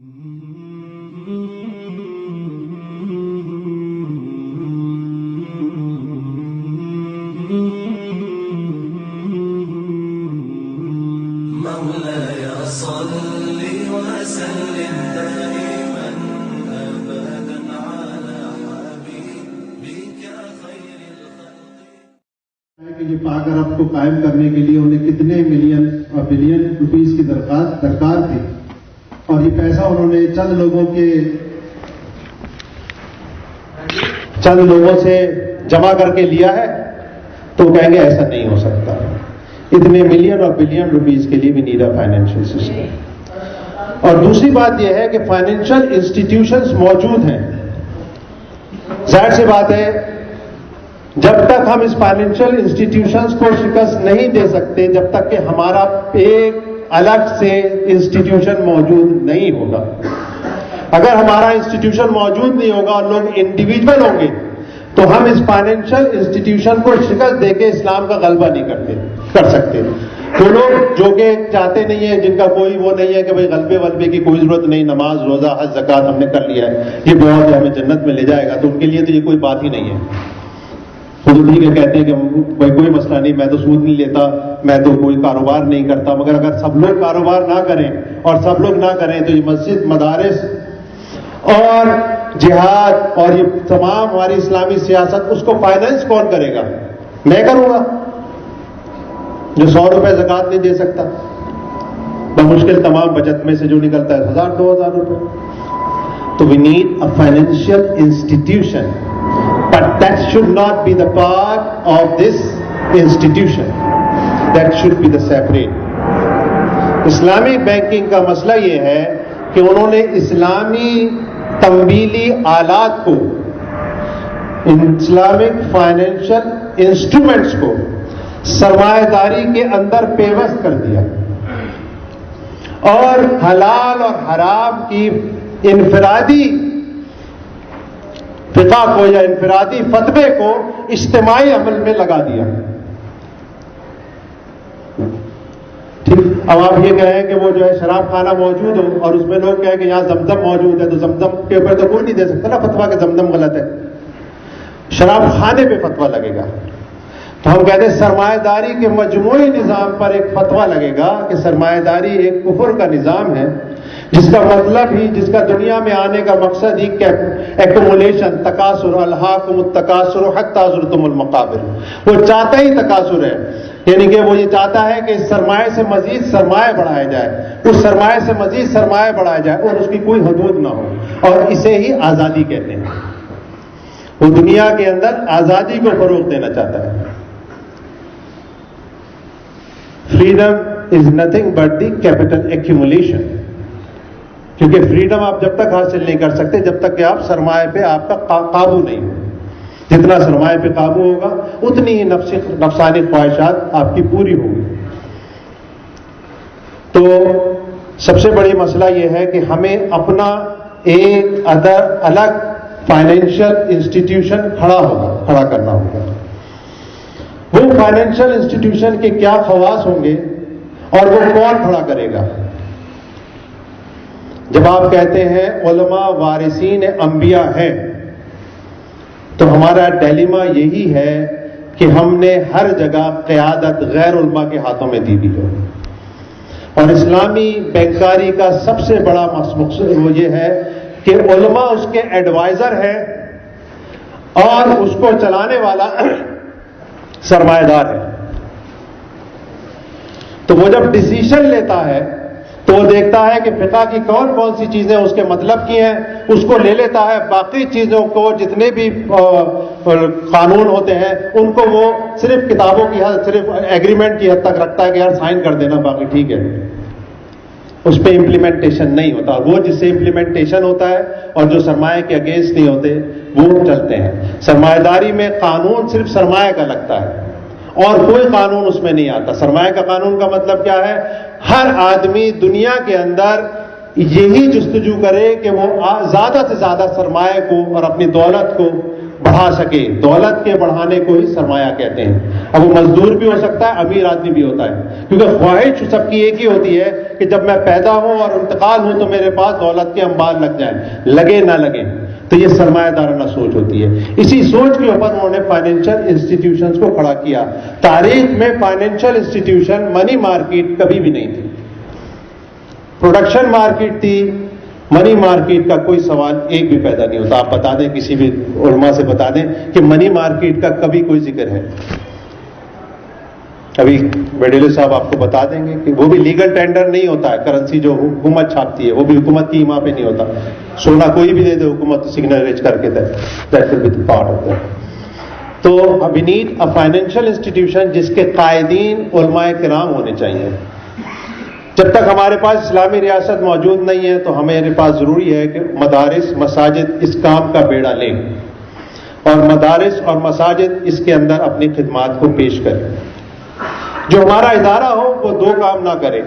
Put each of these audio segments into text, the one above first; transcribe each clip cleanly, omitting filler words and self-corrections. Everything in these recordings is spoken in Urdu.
مولاي صل وسلم دائما ابدا على حبيبك خير الخلق. کہ یہ پاک عرب کو قائم کرنے کے لیے انہیں کتنے ملین اور بلین روپیز کی درکار تھی، اور یہ پیسہ انہوں نے چند لوگوں سے جمع کر کے لیا ہے، تو وہ کہیں گے ایسا نہیں ہو سکتا. اتنے ملین اور بلین روپیز کے لیے بھی نیڈ اے فائنینشیل سسٹم. اور دوسری بات یہ ہے کہ فائنینشیل انسٹیٹیوشنز موجود ہیں. ظاہر سی بات ہے، جب تک ہم اس فائنینشیل انسٹیٹیوشنز کو شکست نہیں دے سکتے، جب تک کہ ہمارا ایک الگ سے انسٹیٹیوشن موجود نہیں ہوگا. اگر ہمارا انسٹیٹیوشن موجود نہیں ہوگا اور لوگ انڈیویجول ہوں گے، تو ہم اس فائنینشیل انسٹیٹیوشن کو شکست دے کے اسلام کا غلبہ نہیں کر سکتے. وہ لوگ جو کہ چاہتے نہیں ہیں، جن کا کوئی وہ نہیں ہے کہ بھئی غلبے کی کوئی ضرورت نہیں، نماز روزہ حج زکوٰۃ ہم نے کر لیا ہے، یہ بہت ہے، ہمیں جنت میں لے جائے گا، تو ان کے لیے تو یہ کوئی بات ہی نہیں ہے. خود ٹھیک ہے، کہتے ہیں کہ بھائی کوئی مسئلہ نہیں، میں تو سود نہیں لیتا، میں تو کوئی کاروبار نہیں کرتا. مگر اگر سب لوگ کاروبار نہ کریں اور سب لوگ نہ کریں، تو یہ مسجد، مدارس اور جہاد اور یہ تمام ہماری اسلامی سیاست، اس کو فائنینس کون کرے گا؟ میں کروں گا، جو 100 روپے زکوٰۃ نہیں دے سکتا. بمشکل تمام بچت میں سے جو نکلتا ہے 1000-2000 روپے. تو we need a financial institution. But that should not be the part of this institution. That should be the separate. اسلامی بینکنگ کا مسئلہ یہ ہے کہ انہوں نے اسلامی تمویلی آلات کو، اسلامک فائنینشیل انسٹرومنٹس کو سرمایہ داری کے اندر پیوست کر دیا، اور حلال اور حرام کی انفرادی فقہ کو یا انفرادی فتوے کو اجتماعی عمل میں لگا دیا. ٹھیک، اب آپ یہ کہیں کہ وہ جو ہے شراب خانہ موجود ہو اور اس میں لوگ کہیں کہ یہاں زمزم موجود ہے، تو زمزم کے اوپر تو کوئی نہیں دے سکتا نا فتویٰ کہ زمزم غلط ہے. شراب خانے پہ فتویٰ لگے گا. تو ہم کہتے ہیں سرمایہ داری کے مجموعی نظام پر ایک فتویٰ لگے گا کہ سرمایہ داری ایک کفر کا نظام ہے، جس کا مطلب ہی، جس کا دنیا میں آنے کا مقصد ہی ایکومولیشن، تکاثر، الہاکم التکاثر حتی زرتم المقابر. وہ چاہتا ہی تکاثر ہے، یعنی کہ وہ یہ چاہتا ہے کہ اس سرمایہ سے مزید سرمایہ بڑھایا جائے، اس سرمایہ سے مزید سرمایہ بڑھایا جائے اور اس کی کوئی حدود نہ ہو. اور اسے ہی آزادی کہتے ہیں. وہ دنیا کے اندر آزادی کو فروغ دینا چاہتا ہے. Freedom is nothing but the capital accumulation. کیونکہ فریڈم آپ جب تک حاصل نہیں کر سکتے جب تک کہ آپ سرمایہ پہ آپ کا قابو نہیں ہو. جتنا سرمایہ پہ قابو ہوگا اتنی ہی نفسانی خواہشات آپ کی پوری ہوگی. تو سب سے بڑی مسئلہ یہ ہے کہ ہمیں اپنا ایک الگ فائنینشیل انسٹیٹیوشن کھڑا کرنا ہوگا. وہ فائنینشیل انسٹیٹیوشن کے کیا خواص ہوں گے اور وہ کون کھڑا کرے گا؟ جب آپ کہتے ہیں علماء وارثین انبیاء ہیں، تو ہمارا ڈیلیما یہی ہے کہ ہم نے ہر جگہ قیادت غیر علماء کے ہاتھوں میں دی ہوئی ہے. اور اسلامی بینکاری کا سب سے بڑا مقصد وہ یہ ہے کہ علماء اس کے ایڈوائزر ہیں اور اس کو چلانے والا سرمایہ دار ہے. تو وہ جب ڈیسیشن لیتا ہے تو وہ دیکھتا ہے کہ فقہ کی کون کون سی چیزیں اس کے مطلب کی ہیں، اس کو لے لیتا ہے. باقی چیزوں کو، جتنے بھی قانون ہوتے ہیں، ان کو وہ صرف کتابوں کی حد، صرف ایگریمنٹ کی حد تک رکھتا ہے کہ یار سائن کر دینا، باقی ٹھیک ہے. اس پہ امپلیمنٹیشن نہیں ہوتا. وہ جس سے امپلیمنٹیشن ہوتا ہے اور جو سرمایہ کے اگینسٹ نہیں ہوتے وہ چلتے ہیں. سرمایہ داری میں قانون صرف سرمایہ کا لگتا ہے اور کوئی قانون اس میں نہیں آتا. سرمایہ کا قانون کا مطلب کیا ہے؟ ہر آدمی دنیا کے اندر یہی جستجو کرے کہ وہ زیادہ سے زیادہ سرمایہ کو اور اپنی دولت کو بڑھا سکے. دولت کے بڑھانے کو ہی سرمایہ کہتے ہیں. اب وہ مزدور بھی ہو سکتا ہے, امیر آدمی بھی ہوتا ہے, کیونکہ خواہش سب کی ایک ہی ہوتی ہے کہ جب میں پیدا ہوں اور انتقال ہوں تو میرے پاس دولت کے انبار لگ جائیں, لگے نہ لگیں. تو یہ سرمایہ دارانہ سوچ ہوتی ہے. اسی سوچ کے اوپر انہوں نے فائنینشیل انسٹیٹیوشنز کو کھڑا کیا. تاریخ میں فائنینشیل انسٹیٹیوشن منی مارکیٹ کبھی بھی نہیں تھی. پروڈکشن مارکیٹ تھی, منی مارکیٹ کا کوئی سوال ایک بھی پیدا نہیں ہوتا. آپ بتا دیں, کسی بھی علماء سے بتا دیں کہ منی مارکیٹ کا کبھی کوئی ذکر ہے. ابھی بیڈیلے صاحب آپ کو بتا دیں گے کہ وہ بھی لیگل ٹینڈر نہیں ہوتا ہے. کرنسی جو حکومت چھاپتی ہے وہ بھی حکومت کی ایما پہ نہیں ہوتا. سونا کوئی بھی دے دے حکومت سگنیچر کر کے, that will be part of that. تو we need a financial institution جس کے قائدین علماء کرام ہونے چاہیے. جب تک ہمارے پاس اسلامی ریاست موجود نہیں ہے تو ہمارے پاس ضروری ہے کہ مدارس مساجد اس کام کا بیڑا لیں اور مدارس اور مساجد اس کے اندر اپنی خدمات کو پیش کریں. جو ہمارا ادارہ ہو وہ دو کام نہ کرے.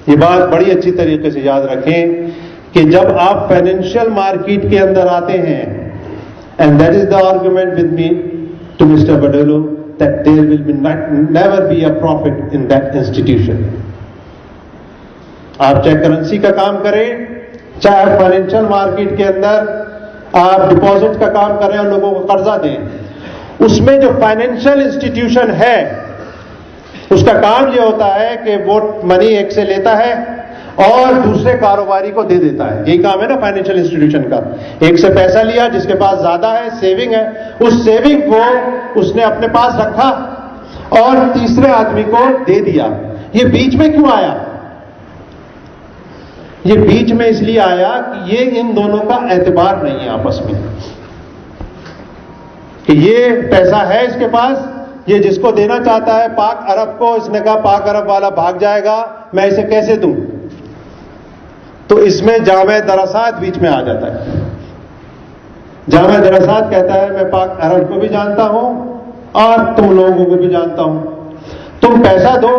یہ بات بڑی اچھی طریقے سے یاد رکھیں کہ جب آپ فائنینشیل مارکیٹ کے اندر آتے ہیں, and that is the argument with me to Mr بڈیلو, that there will be never be a profit in that institution. آپ چاہے کرنسی کا کام کریں, چاہے فائنینشیل مارکیٹ کے اندر آپ ڈپازٹ کا کام کریں اور لوگوں کو قرضہ دیں, اس میں جو فائنینشیل انسٹیٹیوشن ہے اس کا کام یہ ہوتا ہے کہ وہ منی ایک سے لیتا ہے اور دوسرے کاروباری کو دے دیتا ہے. یہی کام ہے نا فائنینشیل انسٹیٹیوشن کا. ایک سے پیسہ لیا, جس کے پاس زیادہ ہے, سیونگ ہے, اس سیونگ کو اس نے اپنے پاس رکھا اور تیسرے آدمی کو دے دیا. یہ بیچ میں کیوں آیا؟ یہ بیچ میں اس لیے آیا کہ یہ ان دونوں کا اعتبار نہیں ہے آپس میں, کہ یہ پیسہ ہے اس کے پاس, یہ جس کو دینا چاہتا ہے پاک عرب کو, اس نے کہا پاک عرب والا بھاگ جائے گا, میں اسے کیسے دوں؟ تو اس میں جامع دراسات بیچ میں آ جاتا ہے. جامع دراسات کہتا ہے میں پاک عرب کو بھی جانتا ہوں اور تم لوگوں کو بھی جانتا ہوں, تم پیسہ دو,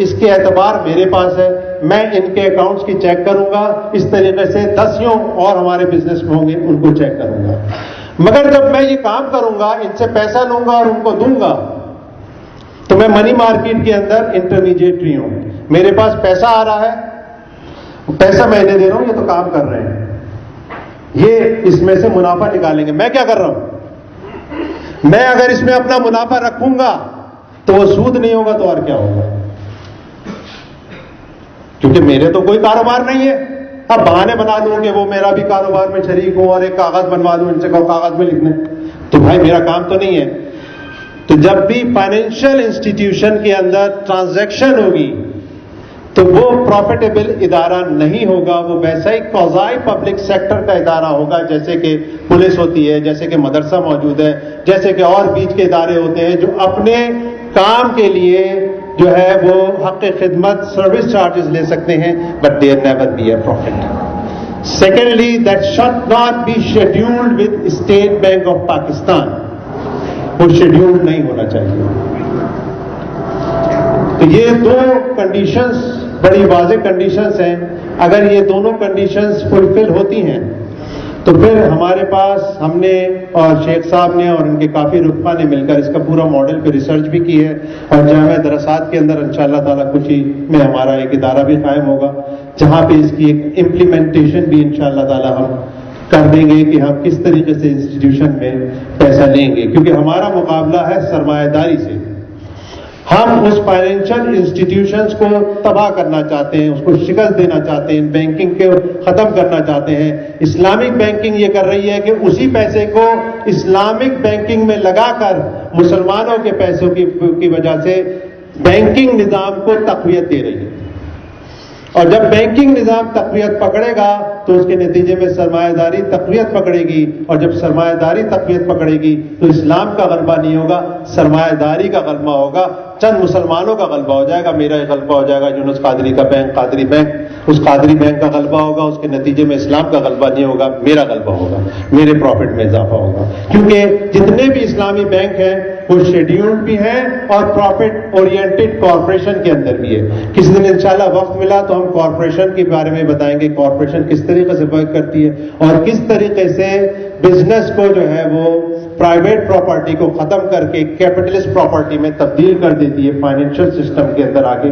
اس کے اعتبار میرے پاس ہے, میں ان کے اکاؤنٹس کی چیک کروں گا, اس طریقے سے 10 اور ہمارے بزنس میں ہوں گے ان کو چیک کروں گا. مگر جب میں یہ کام کروں گا, ان سے پیسہ لوں گا اور ان کو دوں گا, تو میں منی مارکیٹ کے اندر انٹرمیڈیٹری ہوں. میرے پاس پیسہ آ رہا ہے, پیسہ میں انہیں دے رہا ہوں, یہ تو کام کر رہے ہیں, یہ اس میں سے منافع نکالیں گے. میں کیا کر رہا ہوں؟ میں اگر اس میں اپنا منافع رکھوں گا تو وہ سود نہیں ہوگا تو اور کیا ہوگا, کیونکہ میرے تو کوئی کاروبار نہیں ہے. اب بہانے بنا لوں کہ وہ میرا بھی کاروبار میں شریک ہوں اور ایک کاغذ بنوا دوں, ان سے کہو کاغذ میں لکھنے, تو بھائی میرا کام تو نہیں ہے. تو جب بھی فائنینشیل انسٹیٹیوشن کے اندر ٹرانزیکشن ہوگی تو وہ پروفیٹیبل ادارہ نہیں ہوگا, وہ ویسا ہی قضائی پبلک سیکٹر کا ادارہ ہوگا جیسے کہ پولیس ہوتی ہے, جیسے کہ مدرسہ موجود ہے, جیسے کہ اور بیچ کے ادارے ہوتے ہیں جو اپنے کام کے لیے جو ہے وہ حق خدمت سروس چارجز لے سکتے ہیں, but they never be a profit. Secondly, that should not be scheduled with State Bank of Pakistan, وہ شیڈیول نہیں ہونا چاہیے. تو یہ دو کنڈیشنز بڑی واضح کنڈیشنز ہیں. اگر یہ دونوں کنڈیشنز فلفل ہوتی ہیں تو پھر ہمارے پاس, ہم نے اور شیخ صاحب نے اور ان کے کافی رفقا نے مل کر اس کا پورا ماڈل پہ ریسرچ بھی کی ہے, اور جامع دراسات کے اندر انشاءاللہ تعالیٰ کچھ ہی میں ہمارا ایک ادارہ بھی قائم ہوگا جہاں پہ اس کی ایک امپلیمنٹیشن بھی انشاءاللہ تعالیٰ ہم کر دیں گے کہ ہم کس طریقے سے انسٹیٹیوشن میں پیسہ لیں گے, کیونکہ ہمارا مقابلہ ہے سرمایہ داری سے. ہم اس فائنینشیل انسٹیٹیوشنز کو تباہ کرنا چاہتے ہیں, اس کو شکست دینا چاہتے ہیں, بینکنگ کو ختم کرنا چاہتے ہیں. اسلامک بینکنگ یہ کر رہی ہے کہ اسی پیسے کو اسلامک بینکنگ میں لگا کر مسلمانوں کے پیسوں کی وجہ سے بینکنگ نظام کو تقویت دے رہی ہے. اور جب بینکنگ نظام تقویت پکڑے گا تو اس کے نتیجے میں سرمایہ داری تقویت پکڑے گی, اور جب سرمایہ داری تقویت پکڑے گی تو اسلام کا غلبہ نہیں ہوگا, سرمایہ داری کا غلبہ ہوگا. چند مسلمانوں کا غلبہ ہو جائے گا, میرا غلبہ ہو جائے گا, یونس قادری کا بینک, قادری بینک, اس قادری بینک کا غلبہ ہوگا, اس کے نتیجے میں اسلام کا غلبہ نہیں ہوگا, میرا غلبہ ہوگا, میرے پروفٹ میں اضافہ ہوگا. کیونکہ جتنے بھی اسلامی بینک ہیں وہ شیڈیولڈ بھی ہیں اور پروفٹ اورینٹڈ کارپوریشن کے اندر بھی ہے. کسی دن انشاءاللہ وقت ملا تو ہم کارپوریشن کے بارے میں بتائیں گے, کارپوریشن کس طریقے سے ورک کرتی ہے اور کس طریقے سے بزنس کو جو ہے وہ پرائیویٹ پراپرٹی کو ختم کر کے کیپٹلسٹ پراپرٹی میں تبدیل کر دیتی ہے فائنینشیل سسٹم کے اندر آگے.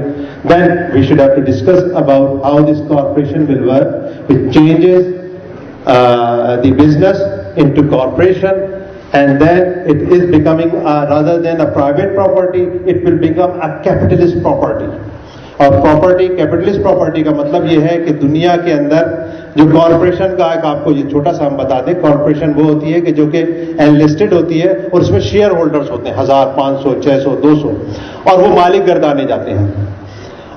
Then we should have to discuss about how this corporation will work which changes the business into corporation, and then it is becoming rather than a private property, it will become a capitalist property. اور پراپرٹی کیپٹلسٹ پراپرٹی کا مطلب یہ ہے کہ دنیا کے اندر جو کارپوریشن کا ایک آپ کو یہ چھوٹا سا ہم بتا دیں, کارپوریشن وہ ہوتی ہے کہ جو کہ انلسٹڈ ہوتی ہے اور اس میں شیئر ہولڈرز ہوتے ہیں 1000 500 600 200 اور وہ مالک گردانے جاتے ہیں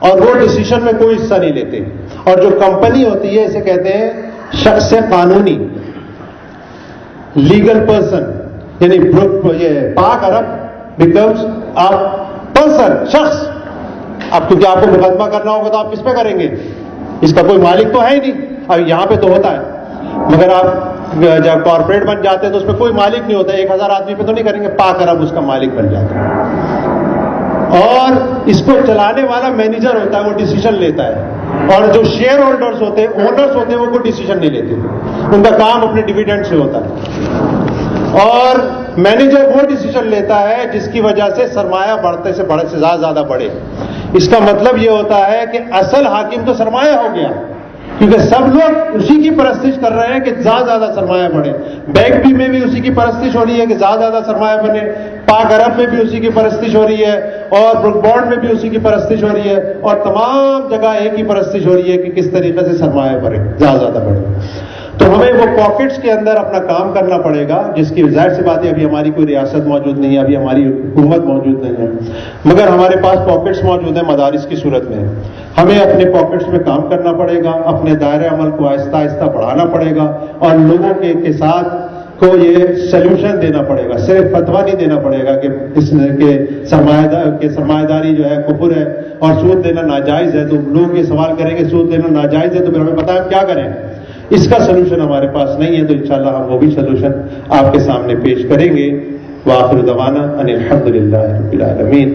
اور وہ ڈیسیشن میں کوئی حصہ نہیں لیتے. اور جو کمپنی ہوتی ہے اسے کہتے ہیں شخص قانونی, لیگل پرسن, یعنی یہ پاک عرب بیکمز آپ پرسن, شخص. اب کیونکہ آپ کو مقدمہ کرنا ہوگا تو آپ کس پہ کریں گے, اس کا کوئی مالک تو ہے ہی نہیں. اب یہاں پہ تو ہوتا ہے مگر آپ جب کارپوریٹ بن جاتے ہیں تو اس پہ کوئی مالک نہیں ہوتا, 1000 آدمی پہ تو نہیں کریں گے, پاک عرب اس کا مالک بن جاتا ہے اور اس کو چلانے والا مینیجر ہوتا ہے, وہ ڈیسیشن لیتا ہے. اور جو شیئر ہولڈرز ہوتے ہیں, اونرز ہوتے ہیں, وہ کوئی ڈیسیشن نہیں لیتے, ان کا کام اپنے ڈیویڈنڈ سے ہوتا ہے. اور مینیجر وہ ڈیسیشن لیتا ہے جس کی وجہ سے سرمایہ بڑھتے سے زیادہ بڑھے. اس کا مطلب یہ ہوتا ہے کہ اصل حاکم تو سرمایہ ہو گیا, کیونکہ سب لوگ اسی کی پرستش کر رہے ہیں کہ زیادہ سرمایہ بڑھے. بینک بھی میں بھی اسی کی پرستش ہو رہی ہے کہ زیادہ سرمایہ بنے, پاک عرب میں بھی اسی کی پرستش ہو رہی ہے, اور بروک بانڈ میں بھی اسی کی پرستش ہو رہی ہے, اور تمام جگہ ایک ہی پرستش ہو رہی ہے کہ کس طریقے سے سرمایہ بڑھے, زیادہ بڑھے. تو ہمیں وہ پاکٹس کے اندر اپنا کام کرنا پڑے گا, جس کی ظاہر سی بات ہے ابھی ہماری کوئی ریاست موجود نہیں ہے, ابھی ہماری حکومت موجود نہیں ہے, مگر ہمارے پاس پاکٹس موجود ہیں مدارس کی صورت میں. ہمیں اپنے پاکٹس میں کام کرنا پڑے گا, اپنے دائرۂ عمل کو آہستہ آہستہ بڑھانا پڑے گا, اور لوگوں کے ساتھ کو یہ سلوشن دینا پڑے گا. صرف فتویٰ نہیں دینا پڑے گا کہ اس کے سرمایہ داری جو ہے کفر ہے اور سود دینا ناجائز ہے. تو لوگ یہ سوال کریں گے سود دینا ناجائز ہے تو پھر ہمیں پتہ ہے ہم کیا کریں. اس کا سلوشن ہمارے پاس نہیں ہے, تو انشاءاللہ ہم وہ بھی سلوشن آپ کے سامنے پیش کریں گے. وآخر دعوانا ان الحمدللہ رب العالمین.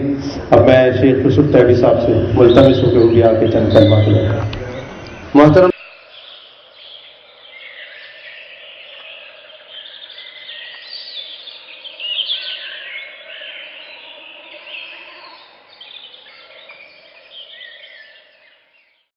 اب میں شیخ یوسف تیبی صاحب سے ملتمس ہو کے آ کے چند کلمات. محترم